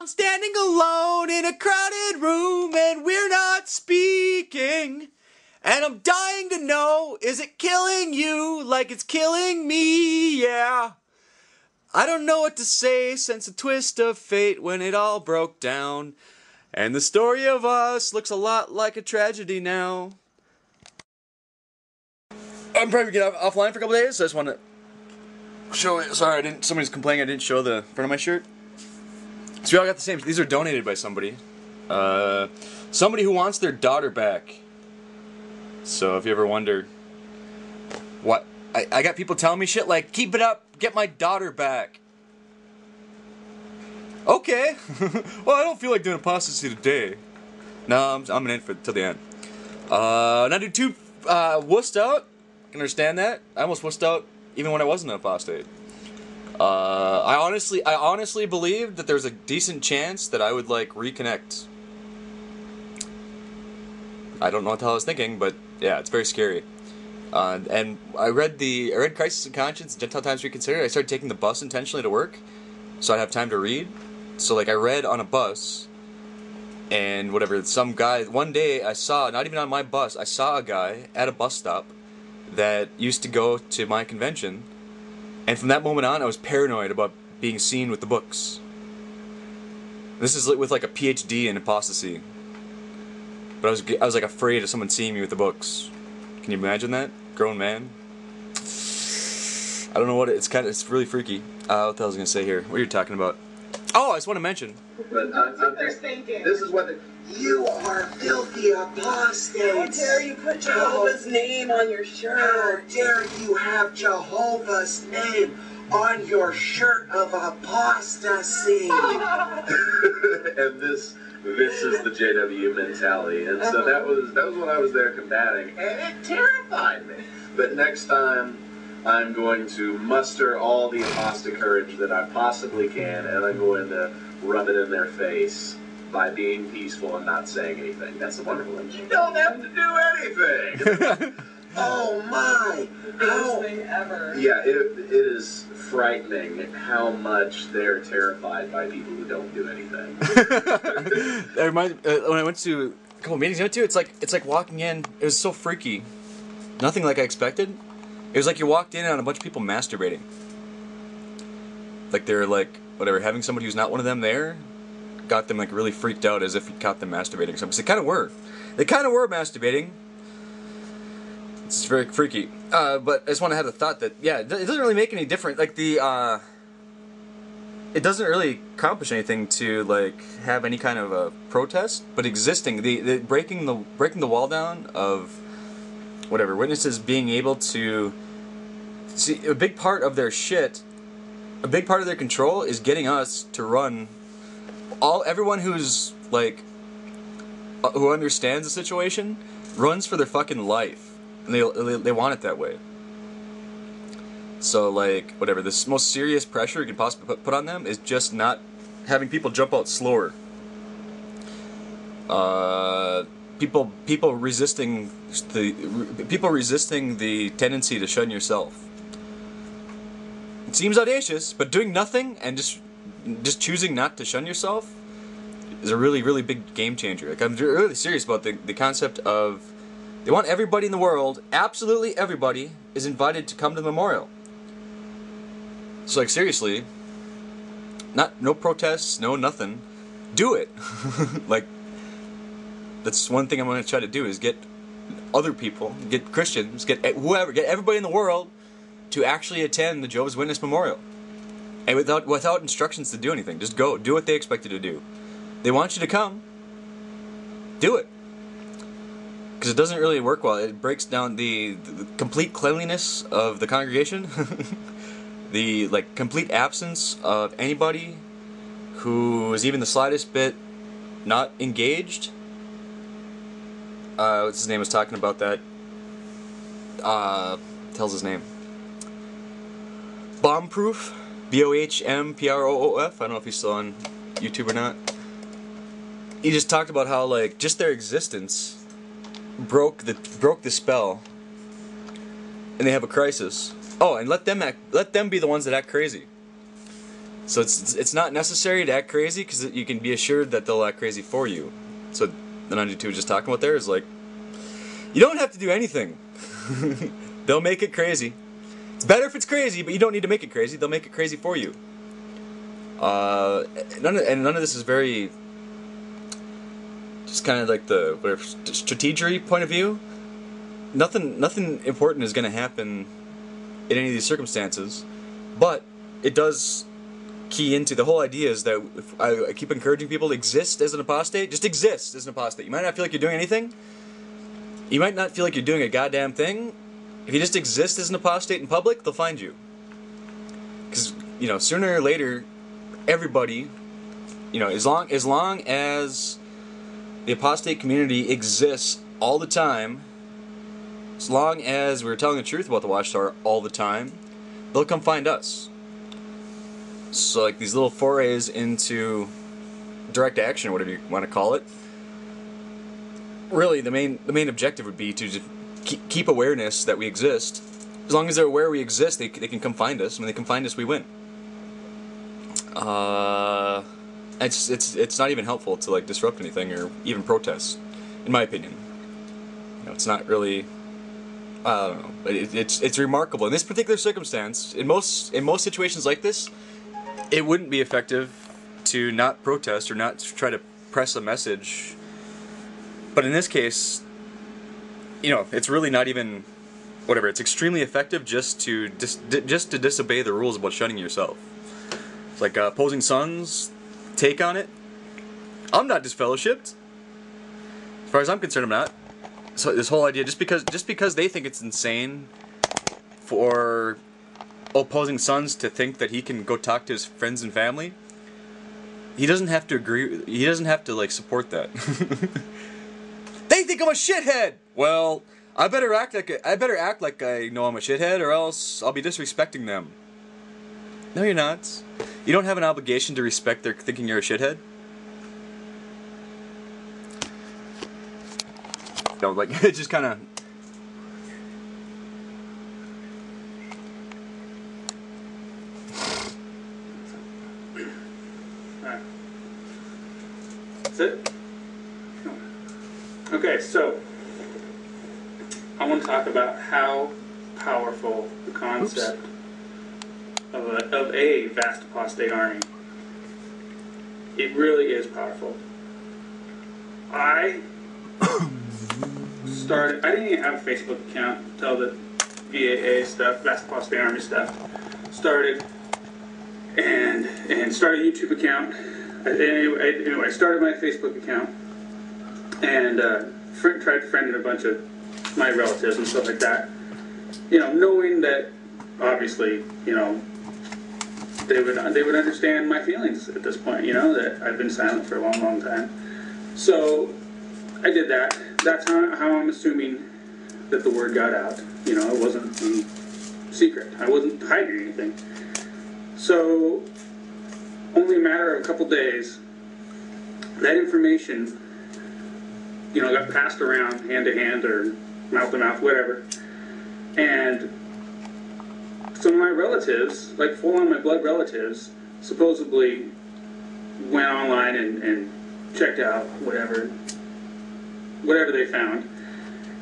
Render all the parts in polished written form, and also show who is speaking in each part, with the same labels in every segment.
Speaker 1: I'm standing alone in a crowded room and we're not speaking. And I'm dying to know, is it killing you like it's killing me? Yeah. I don't know what to say since a twist of fate when it all broke down. And the story of us looks a lot like a tragedy now. I'm probably gonna get offline for a couple days, so I just want to show it. Sorry, somebody's complaining I didn't show the front of my shirt. So we all got the same. These are donated by somebody. Somebody who wants their daughter back. So if you ever wonder what, I got people telling me shit like, keep it up, get my daughter back. Okay. Well, I don't feel like doing apostasy today. No, I'm in for till the end. Not do too wussed out. I can understand that. I almost wussed out even when I wasn't an apostate. I honestly believed that there's a decent chance that I would like reconnect. I don't know what the hell I was thinking, but yeah, it's very scary. And I read Crisis of Conscience, Gentile Times Reconsidered. I started taking the bus intentionally to work, so I'd have time to read. So like I read on a bus, and whatever, some guy, one day I saw, not even on my bus, I saw a guy at a bus stop that used to go to my convention, and from that moment on I was paranoid about being seen with the books. This is with like a PhD in apostasy. But I was like afraid of someone seeing me with the books. Can you imagine that? Grown man. I don't know what it's really freaky. What the hell was I gonna say here? What are you talking about? Oh, I just want to mention.
Speaker 2: But this is what you are filthy apostates.
Speaker 3: How dare you put Jehovah's name on your shirt?
Speaker 2: How dare you have Jehovah's name on your shirt of apostasy?
Speaker 4: And this is the JW mentality, and so that was what I was there combating, and it terrified me. But next time, I'm going to muster all the apostate courage that I possibly can, and I'm going to rub it in their face by being peaceful and not saying anything. That's the wonderful thing. You don't have to do anything.
Speaker 2: Oh my!
Speaker 3: Best thing ever.
Speaker 4: Yeah, it is frightening how much they're terrified by people who don't do anything.
Speaker 1: That reminds me, when I went to a couple meetings I went to, it's like walking in. It was so freaky. Nothing like I expected. It was like you walked in on a bunch of people masturbating. Like they're like whatever, having somebody who's not one of them there got them like really freaked out as if you caught them masturbating. So they kind of were. They kind of were masturbating. It's very freaky. But I just want to have the thought that, yeah, it doesn't really make any difference. Like, it doesn't really accomplish anything to, like, have any kind of a protest. But existing, the breaking the wall down of, whatever, witnesses being able to see, a big part of their shit, a big part of their control is getting us to run, everyone who's, like, who understands the situation, runs for their fucking life. And they want it that way. So like whatever, the most serious pressure you can possibly put on them is just not having people jump out slower. People resisting the tendency to shun yourself. It seems audacious, but doing nothing and just choosing not to shun yourself is a really big game changer. Like I'm really serious about the concept of. They want everybody in the world, absolutely everybody, is invited to come to the memorial. So like seriously, no protests, no nothing. Do it. Like that's one thing I'm going to try to do is get other people, get Christians, get whoever, get everybody in the world to actually attend the Jehovah's Witness memorial. And without instructions to do anything, just go, do what they expect you to do. They want you to come. Do it. Because it doesn't really work well. It breaks down the complete cleanliness of the congregation, the like complete absence of anybody who is even the slightest bit not engaged. What's his name was talking about that. Tells his name. Bombproof, BOHMPROOF. I don't know if he's still on YouTube or not. He just talked about how like just their existence broke the spell, and they have a crisis. Oh, and let them be the ones that act crazy. So it's not necessary to act crazy, because you can be assured that they'll act crazy for you. So the 92 was just talking about there is like, you don't have to do anything. They'll make it crazy. It's better if it's crazy, but you don't need to make it crazy. They'll make it crazy for you. None of this is very, just kind of like the whatever strategery point of view. Nothing important is going to happen in any of these circumstances, but it does key into the whole idea is that if I keep encouraging people to exist as an apostate. Just exist as an apostate. You might not feel like you're doing anything. You might not feel like you're doing a goddamn thing. If you just exist as an apostate in public, they'll find you. Because, you know, sooner or later, everybody, you know, as long as the apostate community exists all the time, as long as we're telling the truth about the Watchtower all the time, they'll come find us. So, like, these little forays into direct action, whatever you want to call it, really the main objective would be to just keep awareness that we exist. As long as they're aware we exist, they can come find us. When they come find us, we win. It's not even helpful to like disrupt anything or even protest, in my opinion. You know, it's not really. I don't know, but it's remarkable in this particular circumstance. In most situations like this, it wouldn't be effective to not protest or not try to press a message. But in this case, you know, it's really not even whatever. It's extremely effective just to disobey the rules about shunning yourself. It's like Opposing Sons' take on it. I'm not disfellowshipped. As far as I'm concerned, I'm not. So this whole idea, just because they think it's insane for Opposing Sons to think that he can go talk to his friends and family, he doesn't have to agree. He doesn't have to like support that. They think I'm a shithead. Well, I better act like I know I'm a shithead, or else I'll be disrespecting them. No, you're not. You don't have an obligation to respect their thinking you're a shithead. No, like it just kind of.
Speaker 5: That's it? Okay, so I want to talk about how powerful the concept of a vast apostate army. It really is powerful. I didn't even have a Facebook account until the VAA stuff, Vast Apostate Army stuff, started, and started a YouTube account. Anyway, I started my Facebook account, and tried friending a bunch of my relatives and stuff like that. You know, knowing that obviously, you know, they would understand my feelings at this point. You know, that I've been silent for a long, long time. So I did that. That's how I'm assuming that the word got out. You know, it wasn't secret. I wasn't hiding anything. So, only a matter of a couple days, that information, you know, got passed around hand to hand or mouth to mouth, whatever. And some of my relatives, like full-on my blood relatives, supposedly went online and checked out whatever they found,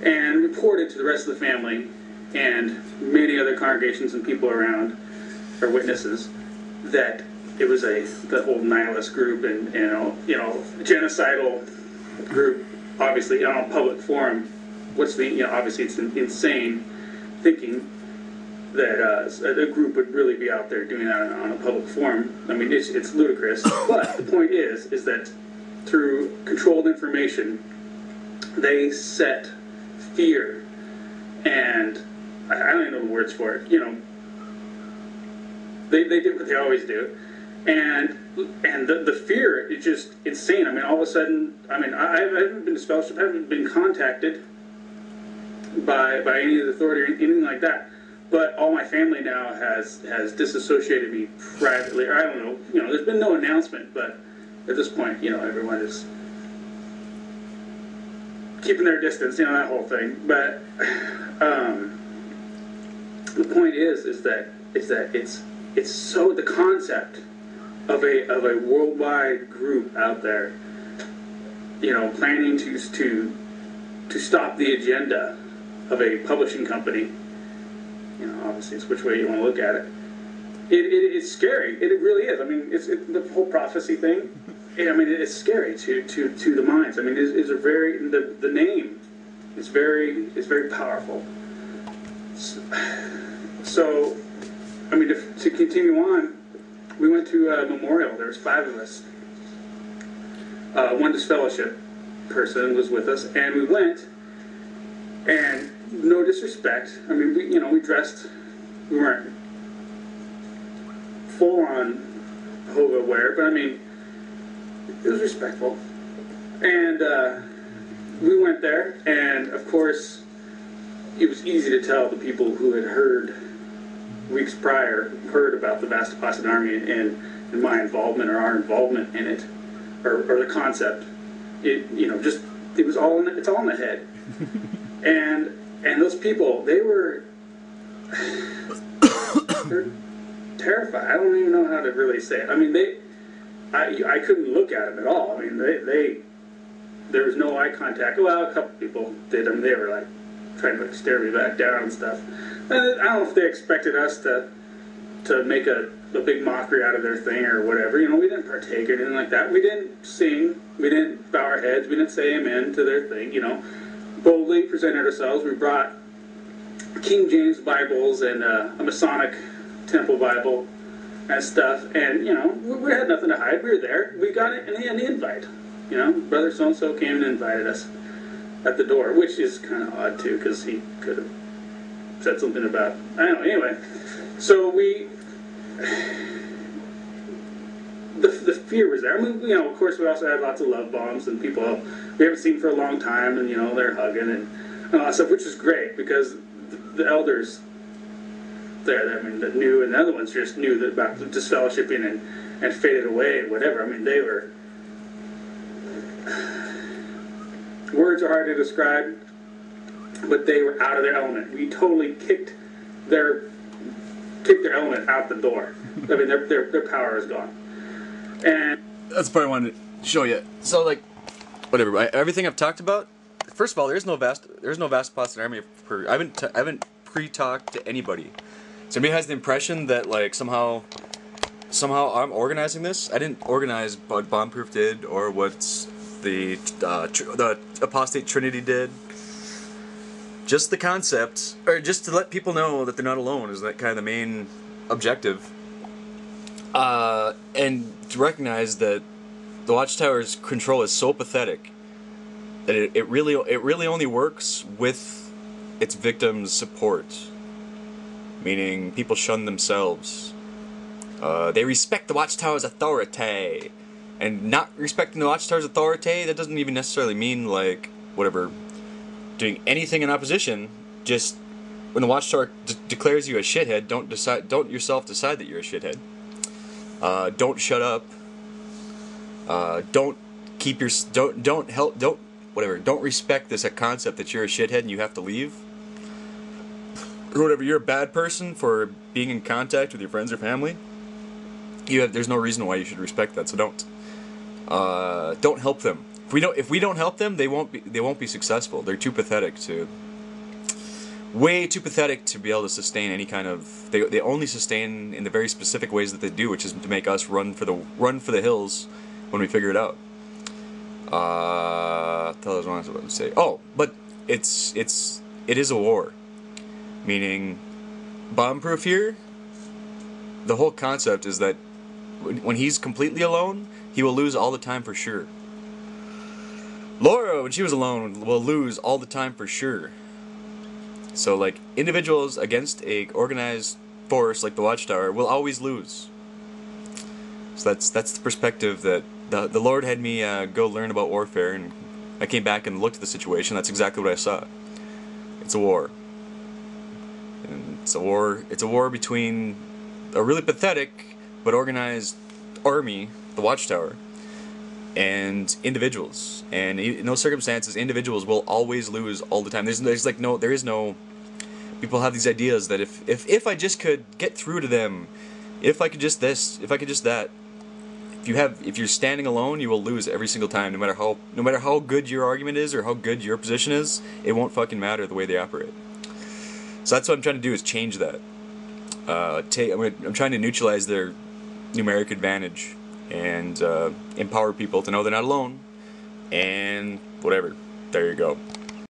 Speaker 5: and reported to the rest of the family and many other congregations and people around, or witnesses, that it was the whole nihilist group and you know genocidal group. Obviously, on a public forum, obviously it's insane thinking that a group would really be out there doing that on a public forum. I mean, it's ludicrous. But the point is that through controlled information, they set fear, and I don't even know the words for it. You know, they did what they always do, and the fear is just insane. I mean, all of a sudden, I mean, I haven't been disfellowshipped, I haven't been contacted by any of the authority or anything like that. But all my family now has disassociated me privately. Or I don't know. You know, there's been no announcement, but at this point, you know, everyone is keeping their distance, you know, that whole thing. But the point is that it's so, the concept of a worldwide group out there, you know, planning to stop the agenda of a publishing company. You know, obviously it's which way you want to look at it. It's scary. It really is. I mean, it's the whole prophecy thing. I mean, it's scary to the minds. I mean, it's a very the name is very powerful. So I mean, to continue on, we went to a memorial. There was 5 of us. One disfellowship person was with us, and we went. And no disrespect, I mean, we dressed. We weren't full on Jehovah wear, but I mean, it was respectful. And we went there, and of course, it was easy to tell the people who had heard weeks prior, heard about the vast apostate army and my involvement or our involvement in it, or the concept. It's all in the head. and those people, they're terrified. I don't even know how to really say it. I mean, I couldn't look at them at all. I mean, there was no eye contact. Well, a couple people did. I mean, they were like trying to stare me back down and stuff. And I don't know if they expected us to make a big mockery out of their thing or whatever. You know, we didn't partake or anything like that. We didn't sing. We didn't bow our heads. We didn't say amen to their thing. You know, boldly presented ourselves. We brought King James Bibles and a Masonic Temple Bible and stuff. And, you know, we had nothing to hide. We were there. We got it in the invite. You know, Brother so-and-so came and invited us at the door, which is kind of odd, too, because he could have said something about, I don't know, anyway. So the fear was there. I mean, you know, of course, we also had lots of love bombs and people we haven't seen for a long time, and, you know, they're hugging and all that stuff, which is great, because the elders there, I mean, that knew, and the other ones just knew that about disfellowshipping and faded away and whatever. I mean, they were... Words are hard to describe, but they were out of their element. We totally kicked their element out the door. I mean, their power is gone. And
Speaker 1: that's the part I wanted to show you. So, like, whatever. Everything I've talked about. First of all, there's no vast apostate army. I haven't pre-talked to anybody. Somebody has the impression that like somehow I'm organizing this. I didn't organize what Bombproof did or what the Apostate Trinity did. Just the concept, or just to let people know that they're not alone, is that kind of the main objective. And to recognize that the Watchtower's control is so pathetic that it really only works with its victims' support. Meaning, people shun themselves. They respect the Watchtower's authority. And not respecting the Watchtower's authority, that doesn't even necessarily mean, like, whatever, doing anything in opposition. Just, when the Watchtower declares you a shithead, don't yourself decide that you're a shithead. Don't shut up. Don't respect this concept that you're a shithead and you have to leave. Or whatever, you're a bad person for being in contact with your friends or family. There's no reason why you should respect that, so don't. Don't help them. If we don't help them, they won't be successful. They're too pathetic way too pathetic to be able to sustain any kind of. They only sustain in the very specific ways that they do, which is to make us run for the hills when we figure it out. Tell us what I was about to say. Oh, but it is a war. Meaning, Bombproof here, the whole concept is that when he's completely alone, he will lose all the time for sure. Laura, when she was alone, will lose all the time for sure. So, like, individuals against a organized force like the Watchtower will always lose. So that's the perspective that the Lord had me go learn about warfare, and I came back and looked at the situation. That's exactly what I saw. It's a war. And it's a war between a really pathetic but organized army, the Watchtower, and individuals. And in those circumstances, individuals will always lose all the time. There is no. People have these ideas that if I just could get through to them, if I could just this, if I could just that, if you're standing alone, you will lose every single time, no matter how good your argument is or how good your position is. It won't fucking matter the way they operate. So that's what I'm trying to do, is change that. I'm trying to neutralize their numeric advantage and empower people to know they're not alone. And whatever. There you go.